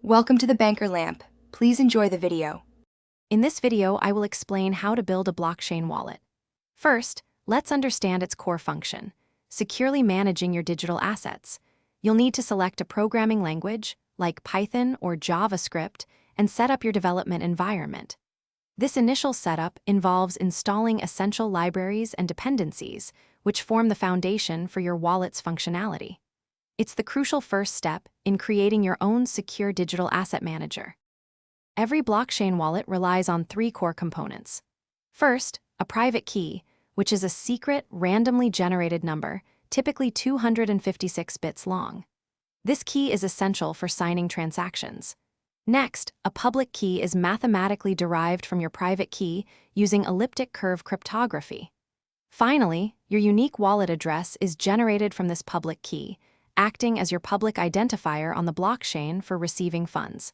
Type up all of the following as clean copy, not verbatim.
Welcome to the Banker Lamp. Please enjoy the video. In this video, I will explain how to build a blockchain wallet. First, let's understand its core function: securely managing your digital assets. You'll need to select a programming language, like Python or JavaScript, and set up your development environment. This initial setup involves installing essential libraries and dependencies, which form the foundation for your wallet's functionality. It's the crucial first step in creating your own secure digital asset manager. Every blockchain wallet relies on three core components. First, a private key, which is a secret, randomly generated number, typically 256 bits long. This key is essential for signing transactions. Next, a public key is mathematically derived from your private key using elliptic curve cryptography. Finally, your unique wallet address is generated from this public key, acting as your public identifier on the blockchain for receiving funds.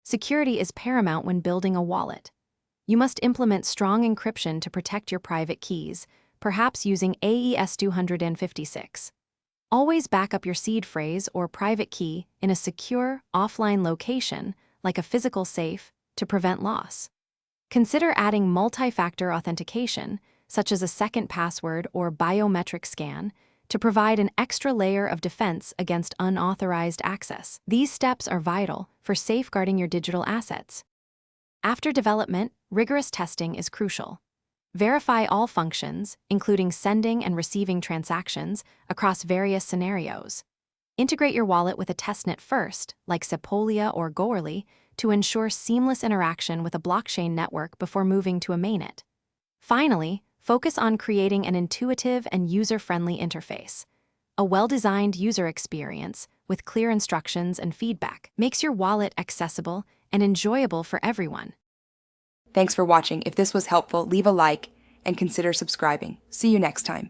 Security is paramount when building a wallet. You must implement strong encryption to protect your private keys, perhaps using AES-256. Always back up your seed phrase or private key in a secure, offline location, like a physical safe, to prevent loss. Consider adding multi-factor authentication, such as a second password or biometric scan, to provide an extra layer of defense against unauthorized access. These steps are vital for safeguarding your digital assets. After development, rigorous testing is crucial. Verify all functions, including sending and receiving transactions, across various scenarios. Integrate your wallet with a testnet first, like Sepolia or Goerli, to ensure seamless interaction with a blockchain network before moving to a mainnet. Finally, focus on creating an intuitive and user-friendly interface. A well-designed user experience with clear instructions and feedback makes your wallet accessible and enjoyable for everyone. Thanks for watching. If this was helpful, leave a like and consider subscribing. See you next time.